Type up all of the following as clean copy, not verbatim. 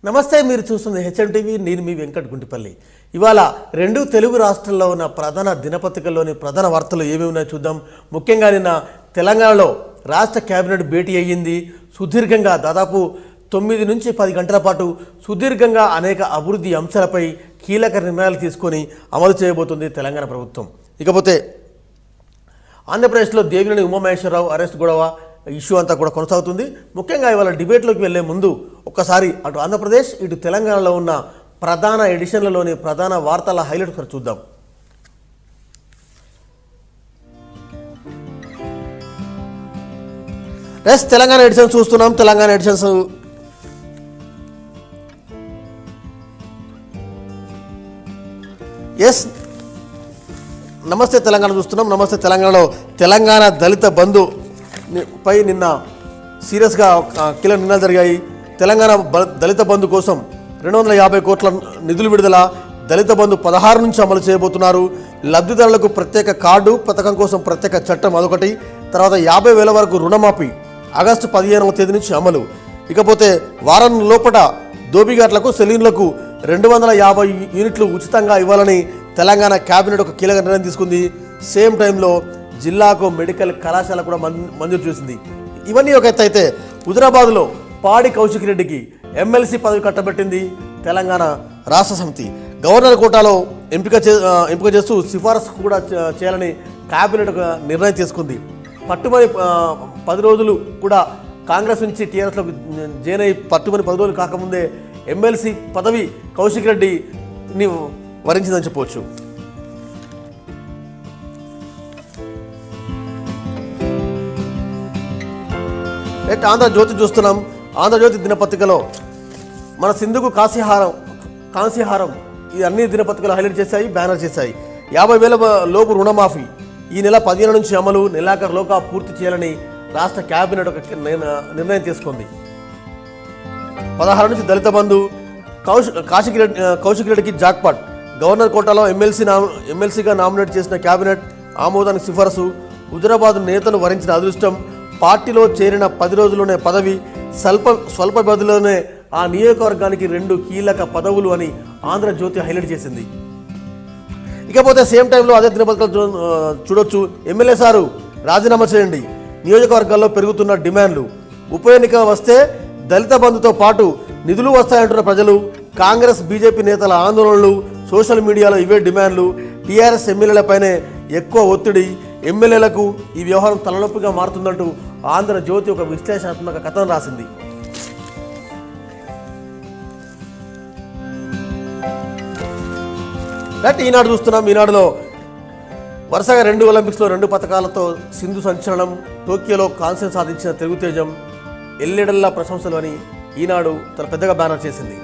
నమస్తే, మీరు చూస్తుంది హెచ్ఎం టీవీ. నేను మీ వెంకట్ గుంటిపల్లి. ఇవాళ రెండు తెలుగు రాష్ట్రాల్లో ఉన్న ప్రధాన దినపత్రికల్లోని ప్రధాన వార్తలు ఏమేమి ఉన్నాయో చూద్దాం. ముఖ్యంగా నిన్న తెలంగాణలో రాష్ట్ర కేబినెట్ భేటీ అయ్యింది. సుదీర్ఘంగా దాదాపు 9 నుంచి 10 గంటల పాటు సుదీర్ఘంగా అనేక అభివృద్ధి అంశాలపై కీలక నిర్ణయాలు తీసుకొని అమలు చేయబోతుంది తెలంగాణ ప్రభుత్వం. ఇకపోతే ఆంధ్రప్రదేశ్లో దేవినేని ఉమామహేశ్వరరావు అరెస్ట్ గొడవ ఇష్యూ అంతా కూడా కొనసాగుతుంది. ముఖ్యంగా ఇవాళ డిబేట్లోకి వెళ్లే ముందు ఒక్కసారి అటు ఆంధ్రప్రదేశ్ ఇటు తెలంగాణలో ఉన్న ప్రధాన ఎడిషన్లలోని ప్రధాన వార్తల హైలైట్ ఒకసారి చూద్దాం. తెలంగాణ ఎడిషన్స్ చూస్తున్నాం. తెలంగాణ ఎడిషన్స్ నమస్తే తెలంగాణ చూస్తున్నాం. నమస్తే తెలంగాణలో తెలంగాణ దళిత బంధు పై నిన్న సీరియస్గా కీలక నిర్ణయాలు జరిగాయి. తెలంగాణ దళిత బంధు కోసం 250 కోట్ల నిధులు విడుదల. దళిత బంధు 16 నుంచి అమలు చేయబోతున్నారు. లబ్ధిదారులకు ప్రత్యేక కార్డు పథకం కోసం ప్రత్యేక చట్టం అదొకటి. తర్వాత 50,000 వరకు రుణమాఫీ ఆగస్టు 15వ తేదీ నుంచి అమలు. ఇకపోతే వారం లోపల దోబిఘాట్లకు సెలూన్లకు 250 యూనిట్లు ఉచితంగా ఇవ్వాలని తెలంగాణ కేబినెట్ ఒక కీలక నిర్ణయం తీసుకుంది. సేమ్ టైంలో జిల్లాకు మెడికల్ కళాశాల కూడా మంజూరు చేసింది. ఇవన్నీ ఒక ఎత్తు అయితే, హుజరాబాద్లో పాడి కౌశిక్ రెడ్డికి ఎమ్మెల్సీ పదవి కట్టబెట్టింది తెలంగాణ రాష్ట్ర సమితి. గవర్నర్ కోటాలో ఎంపిక చేస్తూ సిఫారసు కూడా చేయాలని కేబినెట్ ఒక నిర్ణయం తీసుకుంది. పట్టుమని 10 రోజులు కూడా కాంగ్రెస్ నుంచి టీఆర్ఎస్లోకి జాయిన్ అయ్యి పట్టుమని 10 రోజులు కాకముందే ఎమ్మెల్సీ పదవి కౌశిక్ రెడ్డిని వరించిందని చెప్పవచ్చు. ఆంధ్రజ్యోతి చూస్తున్నాం. ఆంధ్రజ్యోతి దినపత్రికలో మన సింధుకు కాంస్యహారం ఈ అన్ని దినపత్రికలు హైలైట్ చేశాయి, బ్యానర్ చేశాయి. 50,000 లోపు రుణమాఫీ ఈ నెల 15 నుంచి అమలు, నెలాఖరులోగా పూర్తి చేయాలని రాష్ట్ర కేబినెట్ ఒక నిర్ణయం తీసుకుంది. 16 నుంచి దళిత బంధు. కౌశిక్ రెడ్డికి జాక్పాట్. గవర్నర్ కోటాలో ఎమ్మెల్సీగా నామినేట్ చేసిన కేబినెట్ ఆమోదానికి సిఫారసు. హుజరాబాద్ నేతను వరించిన అదృష్టం. పార్టీలో చేరిన 10 రోజుల్లోనే పదవి. స్వల్ప వ్యవధిలోనే ఆ నియోజకవర్గానికి 2 కీలక పదవులు అని ఆంధ్రజ్యోతి హైలైట్ చేసింది. ఇకపోతే సేమ్ టైంలో అదే దినపత్రికలు చూడొచ్చు. ఎమ్మెల్యే సారు రాజీనామా చేయండి, నియోజకవర్గాల్లో పెరుగుతున్న డిమాండ్లు. ఉప ఎన్నిక వస్తే దళిత బంధుతో పాటు నిధులు వస్తాయంటున్న ప్రజలు. కాంగ్రెస్ బీజేపీ నేతల ఆందోళనలు. సోషల్ మీడియాలో ఇవే డిమాండ్లు. టీఆర్ఎస్ ఎమ్మెల్యేలపైనే ఎక్కువ ఒత్తిడి. ఎమ్మెల్యేలకు ఈ వ్యవహారం తలనొప్పిగా మారుతుందంటూ ఆంధ్రజ్యోతి ఒక విశ్లేషణాత్మక కథనం రాసింది. ఈనాడు చూస్తున్నాం. ఈనాడులో వరుసగా 2 ఒలింపిక్స్లో 2 పథకాలతో సింధు సంచలనం. టోక్యోలో కాంస్యం సాధించిన తెలుగు తేజం. ఎల్లెడల్లా ప్రశంసలు అని ఈనాడు తన పెద్దగా బ్యానర్ చేసింది.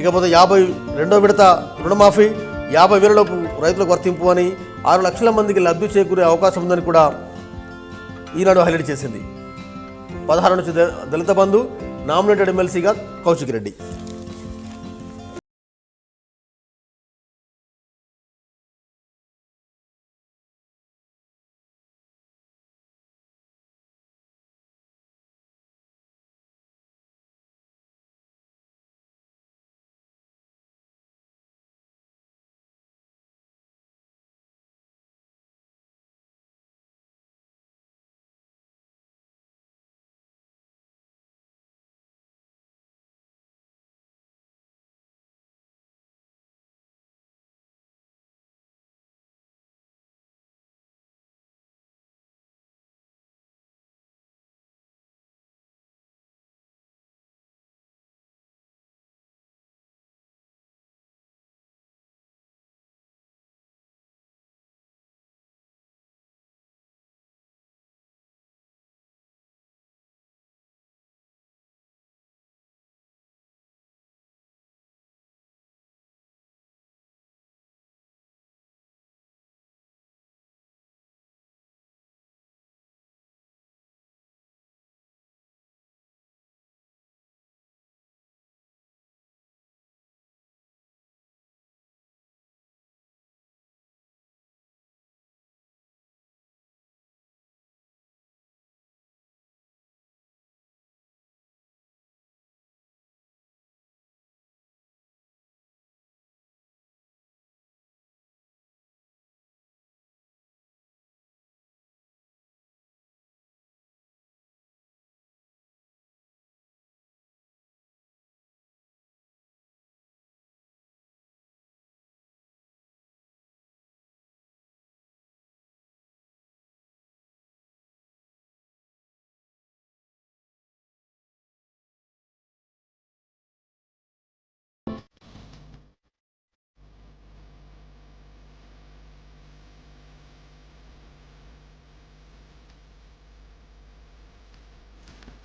ఇకపోతే 52వ విడత రుణమాఫీ, 50,000 లోపు రైతులకు వర్తింపు అని, 6 లక్షల మందికి లబ్ధి చేకూరే అవకాశం ఉందని కూడా ఈనాడు హైలైట్ చేసింది. 16 నుంచి దళిత బంధు, నామినేటెడ్ ఎమ్మెల్సీగా కౌశిక్ రెడ్డి.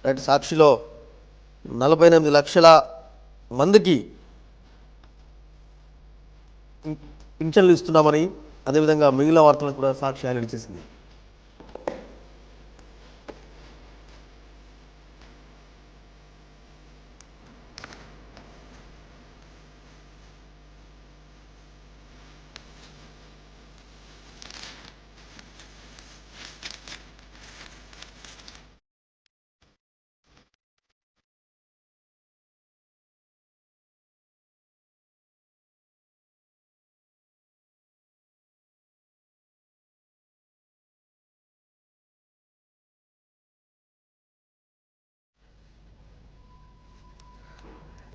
రైట్, సాక్షిలో 48 లక్షల మందికి పింఛన్లు ఇస్తున్నామని, అదేవిధంగా మిగిలిన వార్తలను కూడా సాక్షి హైలైట్ చేసింది.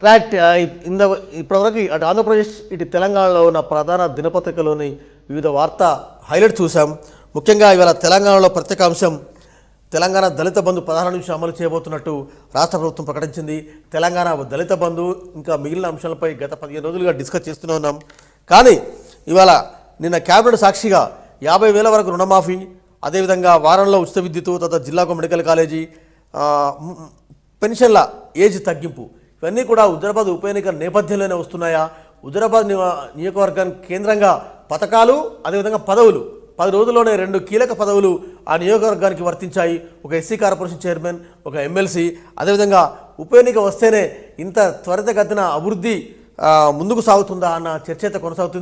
రైట్, ఇప్పటివరకు అటు ఆంధ్రప్రదేశ్ ఇటు తెలంగాణలో ఉన్న ప్రధాన దినపత్రికలోని వివిధ వార్తా హైలైట్ చూసాం. ముఖ్యంగా ఇవాళ తెలంగాణలో ప్రత్యేక అంశం, తెలంగాణ దళిత బంధు 16 నుంచి అమలు చేయబోతున్నట్టు రాష్ట్ర ప్రభుత్వం ప్రకటించింది. తెలంగాణ దళిత బంధు ఇంకా మిగిలిన అంశాలపై గత 15 రోజులుగా డిస్కస్ చేస్తూనే ఉన్నాం. కానీ ఇవాళ నిన్న క్యాబినెట్ సాక్షిగా 50,000 వరకు రుణమాఫీ, అదేవిధంగా వారంలో ఉచిత విద్యుత్, తర్వాత జిల్లాకు మెడికల్ కాలేజీ, పెన్షన్ల ఏజ్ తగ్గింపు, ఇవన్నీ కూడా హుజరాబాద్ ఉప ఎన్నికల నేపథ్యంలోనే వస్తున్నాయా? హుజరాబాద్ నియోజకవర్గానికి కేంద్రంగా పథకాలు, అదేవిధంగా పదవులు, 10 రోజుల్లోనే 2 కీలక పదవులు ఆ నియోజకవర్గానికి వర్తించాయి. ఒక ఎస్సీ కార్పొరేషన్ చైర్మన్, ఒక ఎమ్మెల్సీ. అదేవిధంగా ఉప ఎన్నిక వస్తేనే ఇంత త్వరితగతిన అభివృద్ధి ముందుకు సాగుతుందా అన్న చర్చ అయితే కొనసాగుతుంది.